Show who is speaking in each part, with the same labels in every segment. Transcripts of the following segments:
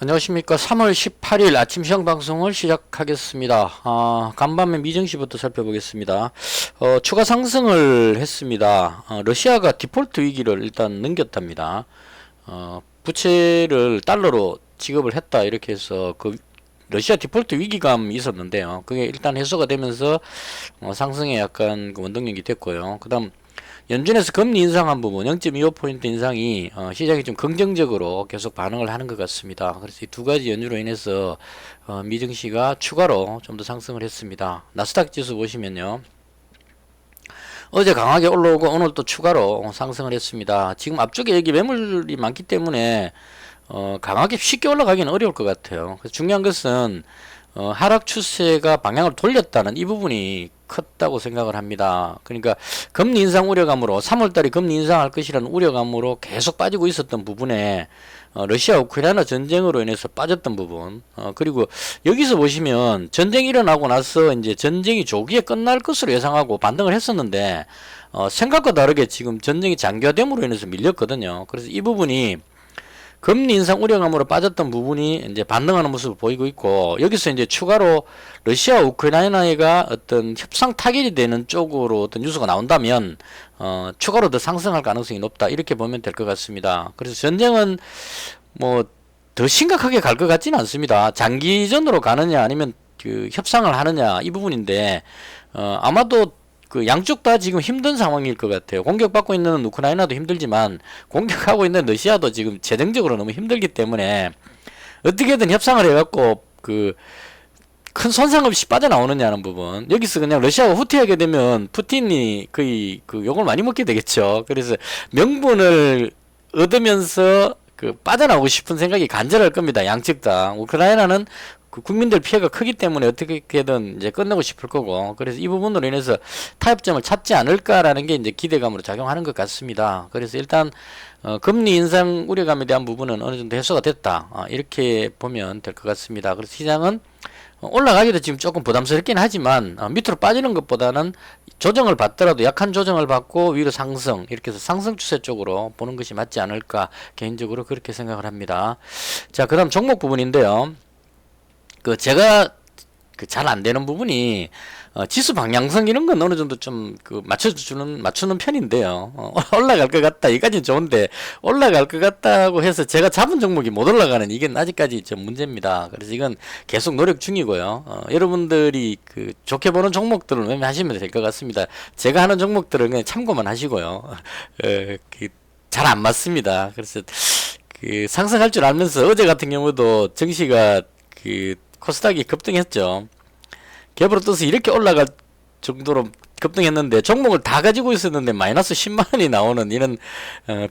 Speaker 1: 안녕하십니까. 3월 18일 아침 시황 방송을 시작하겠습니다. 간밤에 미증시부터 살펴보겠습니다. 추가 상승을 했습니다. 러시아가 디폴트 위기를 일단 넘겼답니다. 부채를 달러로 지급을 했다. 이렇게 해서 그 러시아 디폴트 위기감이 있었는데요. 그게 일단 해소가 되면서 상승에 약간 그 원동력이 됐고요. 그 다음 연준에서 금리 인상한 부분 0.25포인트 인상이 시장이 좀 긍정적으로 계속 반응을 하는 것 같습니다. 그래서 이 두 가지 연유로 인해서 미증시가 추가로 좀 더 상승을 했습니다. 나스닥 지수 보시면요, 어제 강하게 올라오고 오늘 또 추가로 상승을 했습니다. 지금 앞쪽에 여기 매물이 많기 때문에 강하게 쉽게 올라가기는 어려울 것 같아요. 그래서 중요한 것은 하락 추세가 방향을 돌렸다는 이 부분이 컸다고 생각을 합니다. 그러니까 금리 인상 우려감으로 3월달에 금리 인상할 것이라는 우려감으로 계속 빠지고 있었던 부분에 러시아 우크라이나 전쟁으로 인해서 빠졌던 부분, 그리고 여기서 보시면 전쟁이 일어나고 나서 이제 전쟁이 조기에 끝날 것으로 예상하고 반등을 했었는데 생각과 다르게 지금 전쟁이 장기화됨으로 인해서 밀렸거든요. 그래서 이 부분이 금리 인상 우려감으로 빠졌던 부분이 이제 반등하는 모습을 보이고 있고, 여기서 이제 추가로 러시아 우크라이나가 어떤 협상 타결이 되는 쪽으로 어떤 뉴스가 나온다면 추가로 더 상승할 가능성이 높다, 이렇게 보면 될 것 같습니다. 그래서 전쟁은 뭐 더 심각하게 갈 것 같지는 않습니다. 장기전으로 가느냐 아니면 그 협상을 하느냐, 이 부분인데 아마도 그 양쪽 다 지금 힘든 상황일 것 같아요. 공격받고 있는 우크라이나도 힘들지만 공격하고 있는 러시아도 지금 재정적으로 너무 힘들기 때문에 어떻게든 협상을 해갖고 그 큰 손상 없이 빠져나오느냐는 부분. 여기서 그냥 러시아가 후퇴하게 되면 푸틴이 거의 그 욕을 많이 먹게 되겠죠. 그래서 명분을 얻으면서 그 빠져나오고 싶은 생각이 간절할 겁니다. 양측 다. 우크라이나는 그 국민들 피해가 크기 때문에 어떻게든 이제 끝내고 싶을 거고, 그래서 이 부분으로 인해서 타협점을 찾지 않을까라는 게 이제 기대감으로 작용하는 것 같습니다. 그래서 일단 금리 인상 우려감에 대한 부분은 어느 정도 해소가 됐다, 이렇게 보면 될 것 같습니다. 그래서 시장은 올라가기도 지금 조금 부담스럽긴 하지만 밑으로 빠지는 것보다는 조정을 받더라도 약한 조정을 받고 위로 상승, 이렇게 해서 상승 추세 쪽으로 보는 것이 맞지 않을까, 개인적으로 그렇게 생각을 합니다. 자, 그 다음 종목 부분인데요. 그 제가 그 잘 안 되는 부분이 지수 방향성 이런 건 어느 정도 좀 그 맞추는 편인데요. 올라갈 것 같다, 이까지는 좋은데 올라갈 것 같다고 해서 제가 잡은 종목이 못 올라가는, 이게 아직까지 좀 문제입니다. 그래서 이건 계속 노력 중이고요. 여러분들이 그 좋게 보는 종목들을 매매하시면 될 것 같습니다. 제가 하는 종목들은 그냥 참고만 하시고요. 잘 안 맞습니다. 그래서 그 상승할 줄 알면서 어제 같은 경우도 증시가 그 코스닥이 급등했죠. 갭으로 떠서 이렇게 올라갈 정도로 급등했는데 종목을 다 가지고 있었는데 마이너스 10만원이 나오는 이런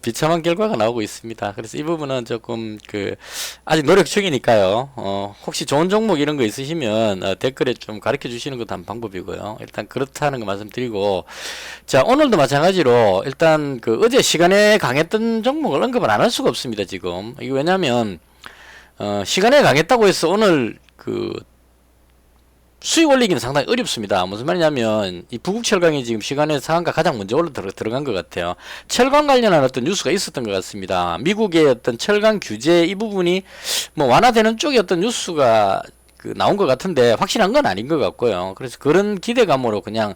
Speaker 1: 비참한 결과가 나오고 있습니다. 그래서 이 부분은 조금 그 아직 노력 중이니까요. 혹시 좋은 종목 이런 거 있으시면 댓글에 좀 가르쳐 주시는 것도 한 방법이고요. 일단 그렇다는 거 말씀드리고, 자, 오늘도 마찬가지로 일단 그 어제 시간에 강했던 종목을 언급을 안 할 수가 없습니다. 지금 이게 왜냐면 시간에 강했다고 해서 오늘 그 수익 올리기는 상당히 어렵습니다. 무슨 말이냐면 이 부국철강이 지금 시간에 상한가 가장 먼저 들어간 것 같아요. 철강 관련한 어떤 뉴스가 있었던 것 같습니다. 미국의 어떤 철강 규제 이 부분이 뭐 완화되는 쪽의 어떤 뉴스가 그 나온 것 같은데 확실한 건 아닌 것 같고요. 그래서 그런 기대감으로 그냥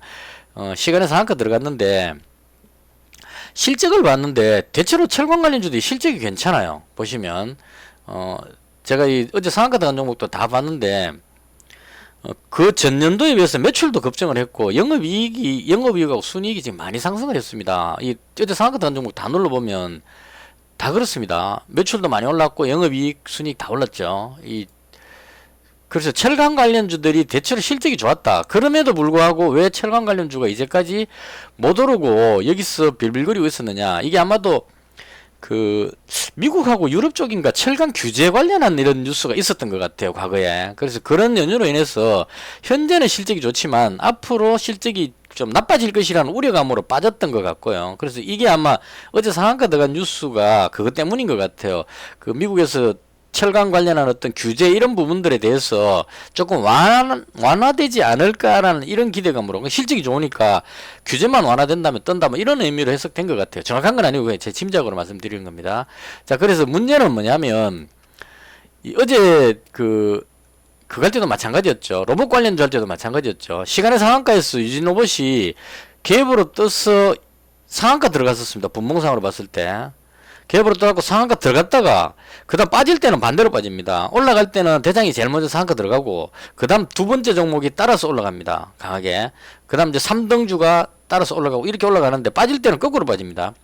Speaker 1: 시간에 상한가 들어갔는데, 실적을 봤는데 대체로 철강 관련주들이 실적이 괜찮아요. 보시면 제가 이 어제 상한가 들어간 종목도 다 봤는데 그 전년도에 비해서 매출도 급증을 했고 영업이익하고 순이익이 지금 많이 상승을 했습니다. 이 어제 상한가 들어간 종목 다 눌러보면 다 그렇습니다. 매출도 많이 올랐고 영업이익, 순이익 다 올랐죠. 그래서 철강 관련주들이 대체로 실적이 좋았다. 그럼에도 불구하고 왜 철강 관련주가 이제까지 못 오르고 여기서 빌빌거리고 있었느냐. 이게 아마도 그 미국하고 유럽 쪽인가 철강 규제 관련한 이런 뉴스가 있었던 것 같아요, 과거에. 그래서 그런 연유로 인해서 현재는 실적이 좋지만 앞으로 실적이 좀 나빠질 것이라는 우려감으로 빠졌던 것 같고요. 그래서 이게 아마 어제 상한가 들어간 뉴스가 그것 때문인 것 같아요. 그 미국에서 철강 관련한 어떤 규제 이런 부분들에 대해서 조금 완화되지 않을까라는 이런 기대감으로, 실적이 좋으니까 규제만 완화된다면 뜬다, 뭐 이런 의미로 해석된 것 같아요. 정확한 건 아니고 제 짐작으로 말씀드리는 겁니다. 자, 그래서 문제는 뭐냐면 어제 그거 할 때도 마찬가지였죠. 로봇 관련주 할 때도 마찬가지였죠. 시간의 상한가에서 유진 로봇이 갭으로 떠서 상한가 들어갔었습니다. 분봉상으로 봤을 때. 갭으로 떠갖고 상한가 들어갔다가 그 다음 빠질 때는 반대로 빠집니다. 올라갈 때는 대장이 제일 먼저 상한가 들어가고 그 다음 두 번째 종목이 따라서 올라갑니다. 강하게. 그 다음 이제 3등주가 따라서 올라가고 이렇게 올라가는데 빠질 때는 거꾸로 빠집니다.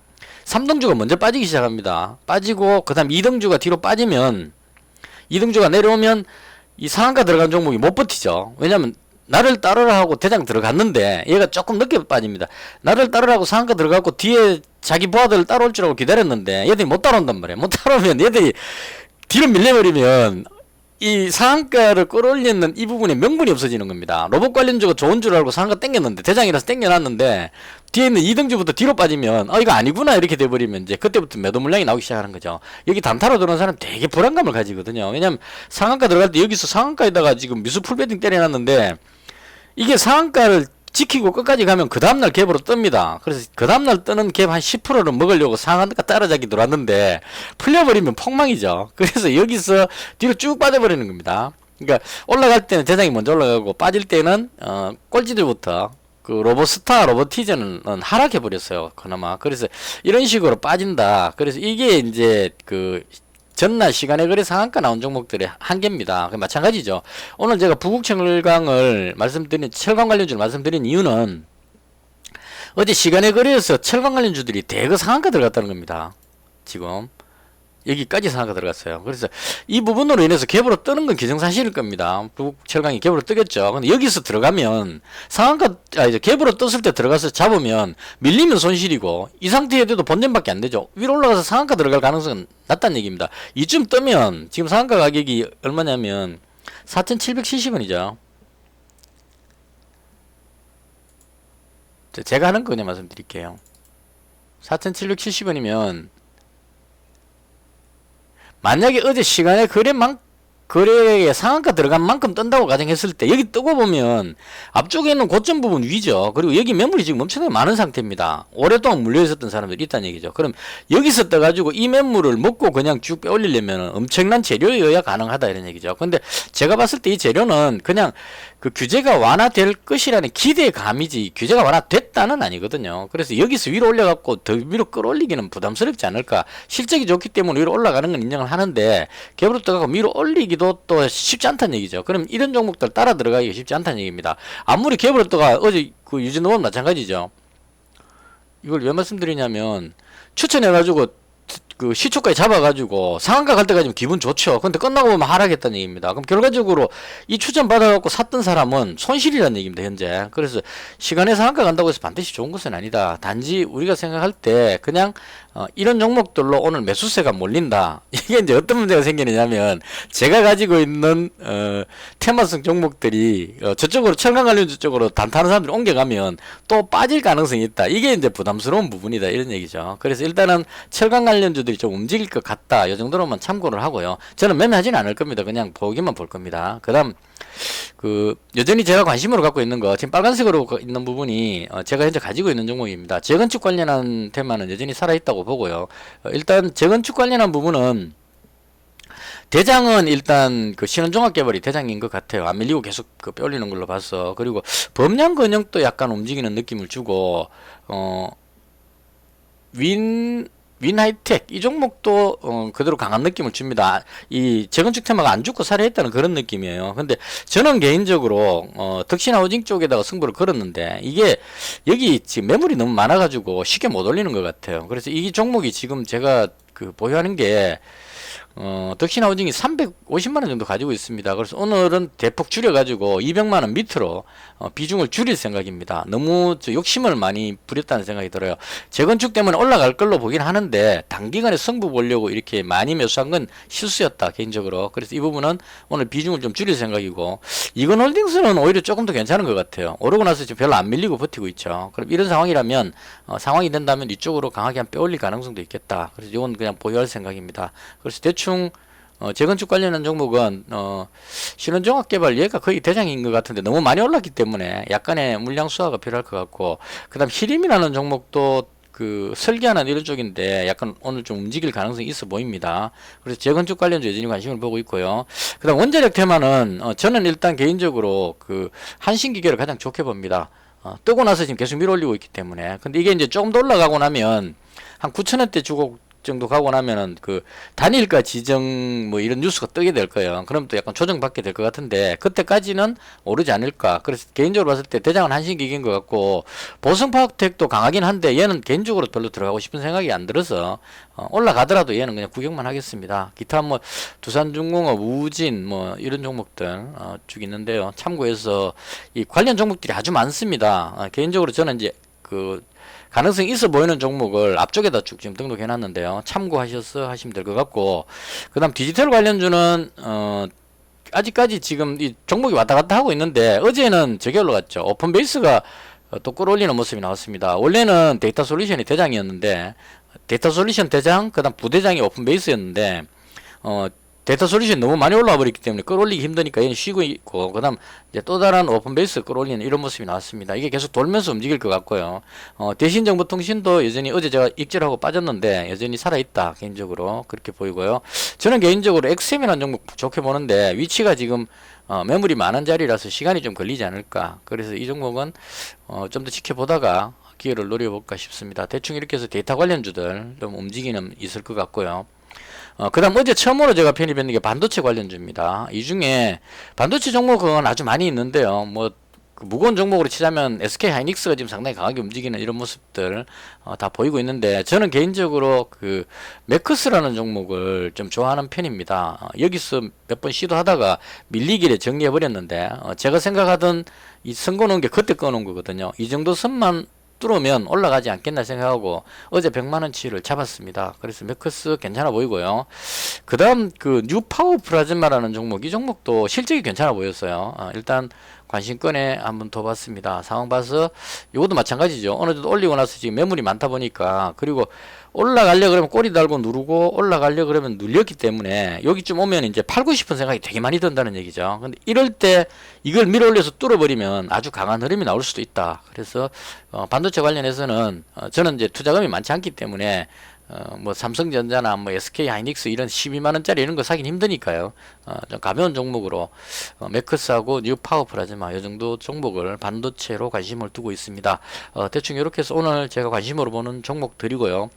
Speaker 1: 3등주가 먼저 빠지기 시작합니다. 빠지고 그 다음 2등주가 뒤로 빠지면 2등주가 내려오면 이 상한가 들어간 종목이 못 버티죠. 왜냐면 나를 따르라 하고 대장 들어갔는데 얘가 조금 늦게 빠집니다. 나를 따르라 하고 상한가 들어가고 뒤에 자기 부하들 따라올 줄 알고 기다렸는데 얘들이 못 따라온단 말이에요. 못 따라오면 얘들이 뒤로 밀려버리면 이 상한가를 끌어올리는 이 부분에 명분이 없어지는 겁니다. 로봇 관련주가 좋은 줄 알고 상한가 땡겼는데 대장이라서 땡겨놨는데 뒤에 있는 2등주부터 뒤로 빠지면 이거 아니구나 이렇게 돼버리면 이제 그때부터 매도 물량이 나오기 시작하는 거죠. 여기 단타로 들어온 사람 되게 불안감을 가지거든요. 왜냐면 상한가 들어갈 때 여기서 상한가에다가 지금 미수 풀베팅 때려놨는데 이게 상한가를 지키고 끝까지 가면 그 다음날 갭으로 뜹니다. 그래서 그 다음날 뜨는 갭 한 10%를 먹으려고 상한가 따라잡기 들어왔는데 풀려버리면 폭망이죠. 그래서 여기서 뒤로 쭉 빠져버리는 겁니다. 그러니까 올라갈 때는 대장이 먼저 올라가고 빠질 때는 꼴찌들부터 그 로봇스타, 로봇티저는 하락해버렸어요. 그나마. 그래서 이런 식으로 빠진다. 그래서 이게 이제 그 전날 시간에 거래 상한가 나온 종목들의 한계입니다. 마찬가지죠. 오늘 제가 부국철강을 말씀드린, 철강 관련주를 말씀드린 이유는 어제 시간에 거래에서 철강 관련주들이 대거 상한가 들어갔다는 겁니다. 지금. 여기까지 상한가 들어갔어요. 그래서 이 부분으로 인해서 갭으로 뜨는 건 기정사실일 겁니다. 부국철강이 갭으로 뜨겠죠. 근데 여기서 들어가면 상한가, 이제 갭으로 떴을 때 들어가서 잡으면 밀리면 손실이고 이 상태에 돼도 본전밖에 안 되죠. 위로 올라가서 상한가 들어갈 가능성은 낮다는 얘기입니다. 이쯤 뜨면 지금 상한가 가격이 얼마냐면 4,770원이죠. 제가 하는 거 그냥 말씀드릴게요. 4,770원이면 만약에 어제 시간에 거래에 상한가 들어간 만큼 뜬다고 가정했을 때 여기 뜨고 보면 앞쪽에 있는 고점 부분 위죠. 그리고 여기 매물이 지금 엄청나게 많은 상태입니다. 오랫동안 물려 있었던 사람들이 있다는 얘기죠. 그럼 여기서 떠가지고 이 매물을 먹고 그냥 쭉 빼올리려면 엄청난 재료여야 가능하다 이런 얘기죠. 근데 제가 봤을 때 이 재료는 그냥 그 규제가 완화될 것이라는 기대감이지 규제가 완화됐다는 아니거든요. 그래서 여기서 위로 올려갖고 더 위로 끌어올리기는 부담스럽지 않을까. 실적이 좋기 때문에 위로 올라가는 건 인정을 하는데 갭으로 떠가고 위로 올리기도 또 쉽지 않다는 얘기죠. 그럼 이런 종목들 따라 들어가기가 쉽지 않다는 얘기입니다. 아무리 갭으로 떠가 어제 그 유진호원 마찬가지죠. 이걸 왜 말씀드리냐면 추천해가지고 그 시초까지 잡아가지고 상한가 갈 때까지 기분 좋죠. 근데 끝나고 보면 하락했다는 얘기입니다. 그럼 결과적으로 이 추천 받아갖고 샀던 사람은 손실이라는 얘기입니다. 현재. 그래서 시간에 상한가 간다고 해서 반드시 좋은 것은 아니다. 단지 우리가 생각할 때 그냥 이런 종목들로 오늘 매수세가 몰린다. 이게 이제 어떤 문제가 생기느냐면 제가 가지고 있는 테마성 종목들이 저쪽으로 철강 관련주 쪽으로 단타하는 사람들이 옮겨가면 또 빠질 가능성이 있다. 이게 이제 부담스러운 부분이다 이런 얘기죠. 그래서 일단은 철강 관련주들이 좀 움직일 것 같다. 이 정도로만 참고를 하고요. 저는 매매하지는 않을 겁니다. 그냥 보기만 볼 겁니다. 그 다음 여전히 제가 관심으로 갖고 있는 거 지금 빨간색으로 있는 부분이 제가 현재 가지고 있는 종목입니다. 재건축 관련한 테마는 여전히 살아있다고 보고요. 일단 재건축 관련한 부분은 대장은 일단 그 신원종합개발이 대장인 것 같아요. 안 밀리고 계속 그 빼올리는 걸로 봐서. 그리고 범량건영도 약간 움직이는 느낌을 주고 윈하이텍 이 종목도 그대로 강한 느낌을 줍니다. 이 재건축 테마가 안 죽고 살아있다는 그런 느낌이에요. 근데 저는 개인적으로 덕신하우징 쪽에다가 승부를 걸었는데 이게 여기 지금 매물이 너무 많아가지고 쉽게 못 올리는 것 같아요. 그래서 이 종목이 지금 제가 그 보유하는 게 덕신하우징이 350만원 정도 가지고 있습니다. 그래서 오늘은 대폭 줄여가지고 200만원 밑으로 비중을 줄일 생각입니다. 너무 욕심을 많이 부렸다는 생각이 들어요. 재건축 때문에 올라갈 걸로 보긴 하는데 단기간에 승부 보려고 이렇게 많이 매수한 건 실수였다 개인적으로. 그래서 이 부분은 오늘 비중을 좀 줄일 생각이고 이건홀딩스는 오히려 조금 더 괜찮은 것 같아요. 오르고 나서 지금 별로 안 밀리고 버티고 있죠. 그럼 이런 상황이라면 상황이 된다면 이쪽으로 강하게 한 빼올릴 가능성도 있겠다. 그래서 이건 그냥 보유할 생각입니다. 그래서 대충 재건축 관련한 종목은 신원종합개발 얘가 거의 대장인 것 같은데 너무 많이 올랐기 때문에 약간의 물량 수하가 필요할 것 같고, 그 다음 히림이라는 종목도 그 설계하는 이런 쪽인데 약간 오늘 좀 움직일 가능성이 있어 보입니다. 그래서 재건축 관련주 여전히 관심을 보고 있고요. 그다음 원자력 테마는 저는 일단 개인적으로 그 한신기계를 가장 좋게 봅니다. 뜨고 나서 지금 계속 밀어올리고 있기 때문에. 근데 이게 이제 조금 더 올라가고 나면 한 9,000원대 주고 정도 가고 나면은 그 단일가 지정 뭐 이런 뉴스가 뜨게 될 거예요. 그럼 또 약간 조정받게 될 것 같은데 그때까지는 오르지 않을까. 그래서 개인적으로 봤을 때 대장은 한신기계인 것 같고 보성파워텍도 강하긴 한데 얘는 개인적으로 별로 들어가고 싶은 생각이 안 들어서 올라가더라도 얘는 그냥 구경만 하겠습니다. 기타 뭐 두산중공업, 우진 뭐 이런 종목들 쭉 있는데요. 참고해서 이 관련 종목들이 아주 많습니다. 개인적으로 저는 이제 그 가능성이 있어 보이는 종목을 앞쪽에다 쭉 지금 등록해 놨는데요. 참고하셔서 하시면 될 것 같고, 그 다음 디지털 관련주는 아직까지 지금 이 종목이 왔다 갔다 하고 있는데 어제는 저게 올라갔죠. 오픈베이스가 또 끌어올리는 모습이 나왔습니다. 원래는 데이터 솔루션이 대장이었는데 데이터 솔루션 대장, 그 다음 부대장이 오픈베이스였는데 데이터 솔루션이 너무 많이 올라와 버렸기 때문에 끌어올리기 힘드니까 얘는 쉬고 있고, 그 다음 이제 또 다른 오픈베이스 끌어올리는 이런 모습이 나왔습니다. 이게 계속 돌면서 움직일 것 같고요. 대신정보통신도 여전히 어제 제가 익절하고 빠졌는데 여전히 살아있다. 개인적으로 그렇게 보이고요. 저는 개인적으로 엑셈이라는 종목 좋게 보는데 위치가 지금 매물이 많은 자리라서 시간이 좀 걸리지 않을까. 그래서 이 종목은 좀 더 지켜보다가 기회를 노려볼까 싶습니다. 대충 이렇게 해서 데이터 관련주들 좀 움직이는 있을 것 같고요. 그 다음 어제 처음으로 제가 편입했는 게 반도체 관련주입니다. 이 중에 반도체 종목은 아주 많이 있는데요. 뭐, 그 무거운 종목으로 치자면 SK 하이닉스가 지금 상당히 강하게 움직이는 이런 모습들 다 보이고 있는데 저는 개인적으로 그 매크스라는 종목을 좀 좋아하는 편입니다. 여기서 몇 번 시도하다가 밀리길래 정리해 버렸는데 제가 생각하던 이 선 거놓은 게 그때 꺼놓은 거거든요. 이 정도 선만 뚫으면 올라가지 않겠나 생각하고 어제 100만원치를 잡았습니다. 그래서 매크스 괜찮아 보이고요. 그 다음 그 뉴파워 플라즈마라는 종목, 이 종목도 실적이 괜찮아 보였어요. 일단 관심권에 한번 더 봤습니다. 상황 봐서 이것도 마찬가지죠. 어느 정도 올리고 나서 지금 매물이 많다 보니까, 그리고 올라가려 그러면 꼬리 달고 누르고 올라가려 그러면 눌렸기 때문에 여기쯤 오면 이제 팔고 싶은 생각이 되게 많이 든다는 얘기죠. 근데 이럴 때 이걸 밀어 올려서 뚫어버리면 아주 강한 흐름이 나올 수도 있다. 그래서 반도체 관련해서는 저는 이제 투자금이 많지 않기 때문에 뭐 삼성전자나 뭐 SK 하이닉스 이런 12만원짜리 이런 거 사긴 힘드니까요. 좀 가벼운 종목으로 매크스하고 뉴파워 플라즈마 이 정도 종목을 반도체로 관심을 두고 있습니다. 대충 이렇게 해서 오늘 제가 관심으로 보는 종목들이고요.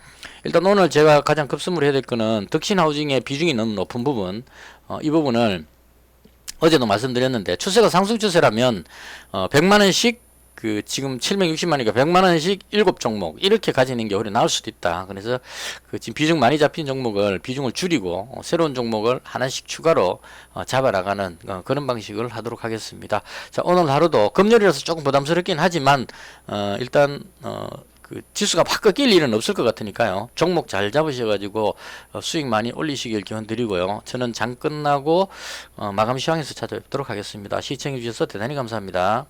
Speaker 1: 일단 오늘 제가 가장 급선무를 해야 될 거는 덕신하우징의 비중이 너무 높은 부분, 이 부분을 어제도 말씀드렸는데 추세가 상승 추세라면 100만원씩 그 지금 760만이니까 100만원씩 7종목 이렇게 가지는 게 오히려 나을 수도 있다. 그래서 그 지금 비중 많이 잡힌 종목을 비중을 줄이고 새로운 종목을 하나씩 추가로 잡아나가는 그런 방식을 하도록 하겠습니다. 자, 오늘 하루도 금요일이라서 조금 부담스럽긴 하지만 일단 그 지수가 확 꺾일 일은 없을 것 같으니까요. 종목 잘 잡으셔가지고 수익 많이 올리시길 기원 드리고요. 저는 장 끝나고 마감 시황에서 찾아뵙도록 하겠습니다. 시청해 주셔서 대단히 감사합니다.